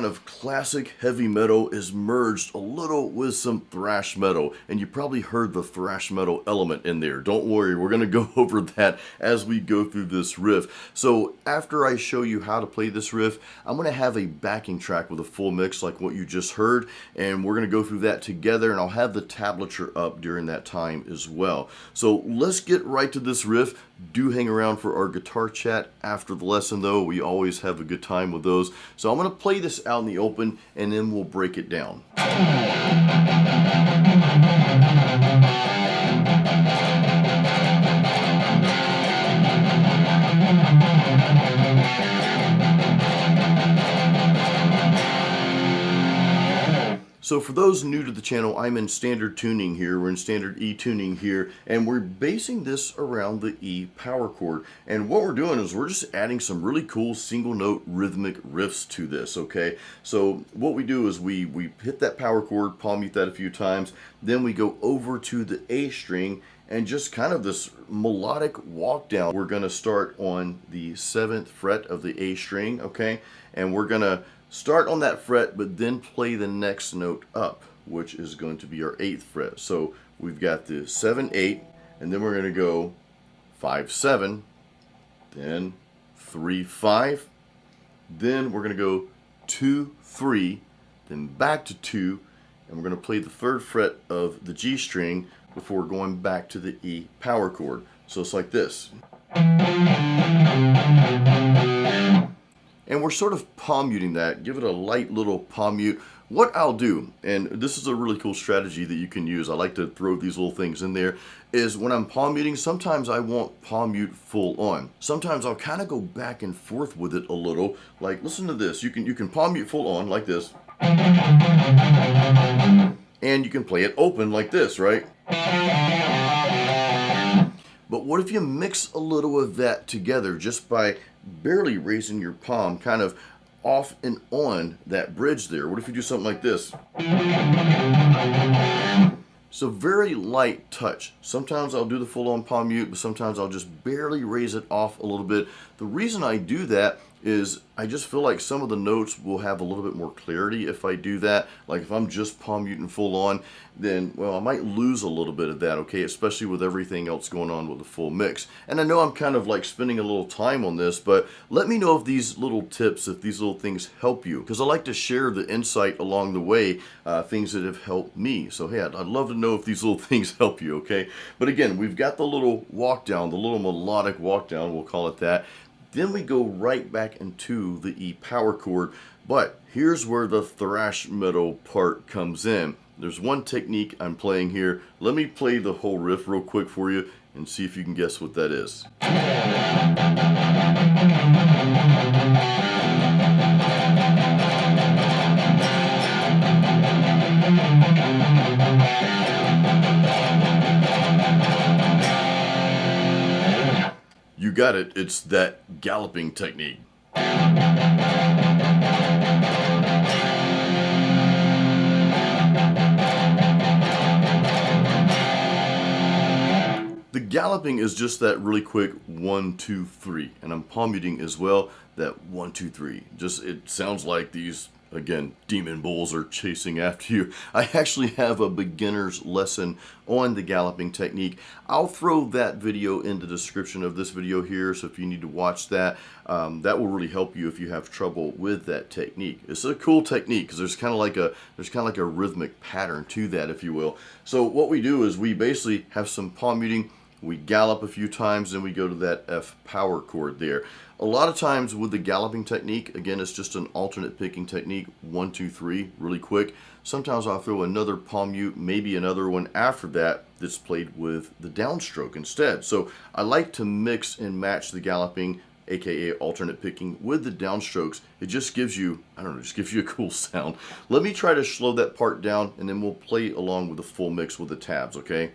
of classic heavy metal is merged a little with some thrash metal, and you probably heard the thrash metal element in there. Don't worry, we're going to go over that as we go through this riff. So after I show you how to play this riff, I'm going to have a backing track with a full mix like what you just heard, and we're going to go through that together, and I'll have the tablature up during that time as well. So let's get right to this riff. Do hang around for our guitar chat after the lesson though. We always have a good time with those. So I'm going to play this out in the open and then we'll break it down. So for those new to the channel, I'm in standard tuning here. We're in standard E tuning here, and we're basing this around the E power chord. And what we're doing is we're just adding some really cool single note rhythmic riffs to this, okay? So what we do is we hit that power chord, palm mute that a few times, then we go over to the A string and just kind of this melodic walk down. We're gonna start on the 7th fret of the A string, okay? And we're gonna start on that fret, but then play the next note up, which is going to be our 8th fret. So we've got the 7, 8, and then we're going to go 5, 7, then 3, 5, then we're going to go 2, 3, then back to 2, and we're going to play the 3rd fret of the G string before going back to the E power chord. So it's like this. And we're sort of palm muting that, give it a light little palm mute. What I'll do, and this is a really cool strategy that you can use, I like to throw these little things in there, is when I'm palm muting, sometimes I won't palm mute full on. Sometimes I'll kind of go back and forth with it a little. Like, listen to this, you can palm mute full on like this. And you can play it open like this, right? But what if you mix a little of that together just by barely raising your palm kind of off and on that bridge there? What if you do something like this? So very light touch. Sometimes I'll do the full on palm mute, but sometimes I'll just barely raise it off a little bit. The reason I do that is I just feel like some of the notes will have a little bit more clarity if I do that. Like if I'm just palm muting full on, then, well, I might lose a little bit of that, okay? Especially with everything else going on with the full mix. And I know I'm kind of like spending a little time on this, but let me know if these little tips, if these little things help you. Because I like to share the insight along the way, things that have helped me. So hey, I'd love to know if these little things help you, okay? But again, we've got the little walk down, the little melodic walk down, we'll call it that. Then we go right back into the E power chord, but here's where the thrash metal part comes in. There's one technique I'm playing here. Let me play the whole riff real quick for you and see if you can guess what that is. You got it, it's that galloping technique. The galloping is just that really quick 1, 2, 3, and I'm palm muting as well, that 1, 2, 3. Just, it sounds like these, again, demon bulls are chasing after you. I actually have a beginner's lesson on the galloping technique. I'll throw that video in the description of this video here, so if you need to watch that, that will really help you if you have trouble with that technique. It's a cool technique because there's kind of like a rhythmic pattern to that, if you will. So what we do is we basically have some palm muting, we gallop a few times, then we go to that F power chord there. A lot of times with the galloping technique, again, it's just an alternate picking technique, 1, 2, 3, really quick. Sometimes I'll throw another palm mute, maybe another one after that that's played with the downstroke instead. So I like to mix and match the galloping, aka alternate picking, with the downstrokes. It just gives you, I don't know, just gives you a cool sound. Let me try to slow that part down and then we'll play along with the full mix with the tabs, okay?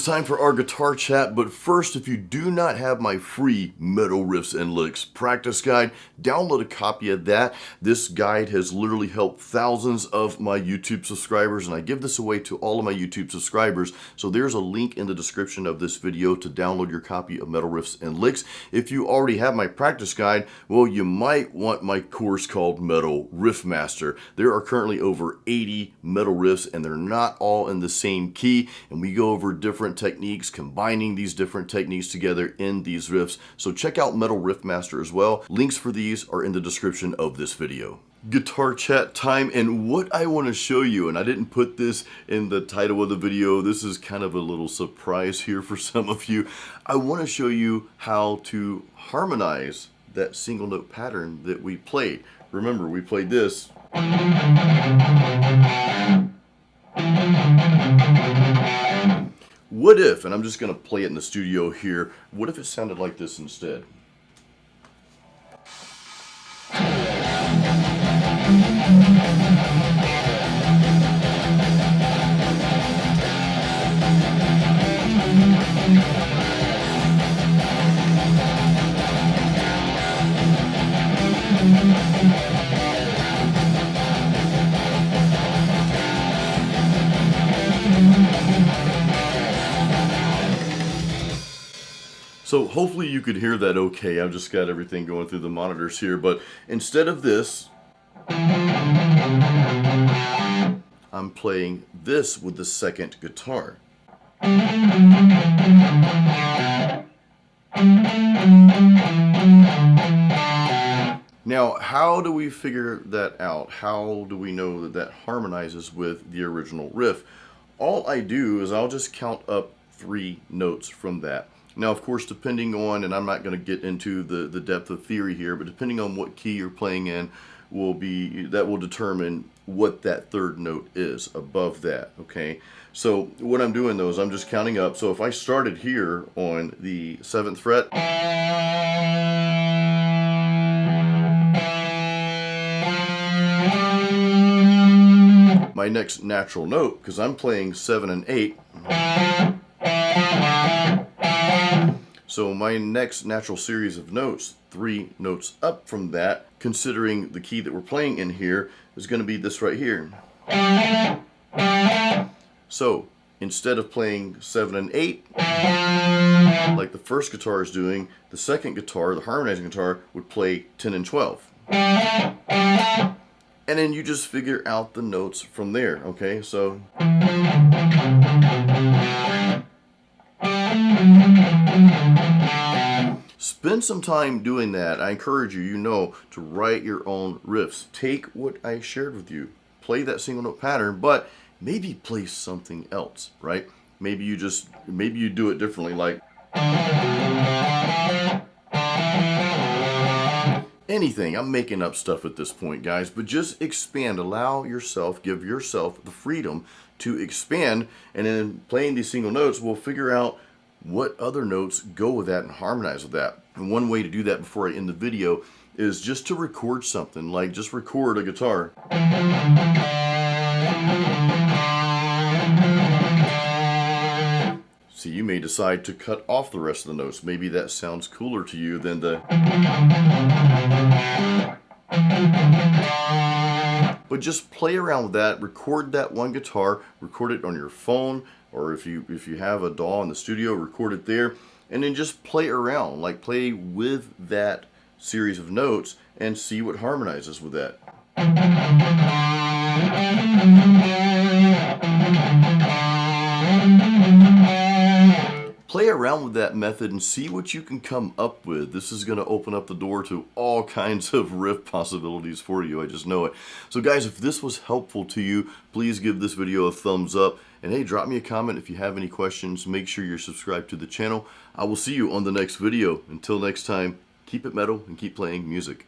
it's time for our guitar chat, but first, if you do not have my free Metal Riffs and Licks practice guide, download a copy of that. This guide has literally helped thousands of my YouTube subscribers, and I give this away to all of my YouTube subscribers, so there's a link in the description of this video to download your copy of Metal Riffs and Licks. If you already have my practice guide, well, you might want my course called Metal Riff Master. There are currently over 80 metal riffs, and they're not all in the same key, and we go over different techniques, combining these different techniques together in these riffs. So check out Metal Riff Master as well. Links for these are in the description of this video. Guitar chat time, and what I want to show you, and I didn't put this in the title of the video, this is kind of a little surprise here for some of you. I want to show you how to harmonize that single note pattern that we played. Remember, we played this. What if, and I'm just going to play it in the studio here, what if it sounded like this instead? So hopefully you could hear that okay. I've just got everything going through the monitors here, but instead of this, I'm playing this with the second guitar. Now, how do we figure that out? How do we know that that harmonizes with the original riff? All I do is I'll just count up 3 notes from that. Now, of course, depending on, and I'm not going to get into the depth of theory here, but depending on what key you're playing in, that will determine what that third note is above that, okay? So what I'm doing though is I'm just counting up. So if I started here on the 7th fret, my next natural note, because I'm playing 7 and 8, so my next natural series of notes, 3 notes up from that, considering the key that we're playing in here, is going to be this right here. So instead of playing 7 and 8, like the first guitar is doing, the second guitar, the harmonizing guitar, would play 10 and 12. And then you just figure out the notes from there, okay? So spend some time doing that. I encourage you, to write your own riffs. Take what I shared with you, play that single note pattern, but maybe play something else, right? Maybe you do it differently, like anything. I'm making up stuff at this point, guys, but just expand. Give yourself the freedom to expand, and then playing these single notes, we'll figure out what other notes go with that and harmonize with that. And one way to do that before I end the video is just to record something, like just record a guitar. See, you may decide to cut off the rest of the notes. Maybe that sounds cooler to you than the... But just play around with that, record that one guitar, record it on your phone, or if you have a DAW in the studio, record it there, and then just play around, like play with that series of notes and see what harmonizes with that. Play around with that method and see what you can come up with. This is going to open up the door to all kinds of riff possibilities for you. I just know it. So guys, if this was helpful to you, please give this video a thumbs up. And hey, drop me a comment if you have any questions. Make sure you're subscribed to the channel. I will see you on the next video. Until next time, keep it metal and keep playing music.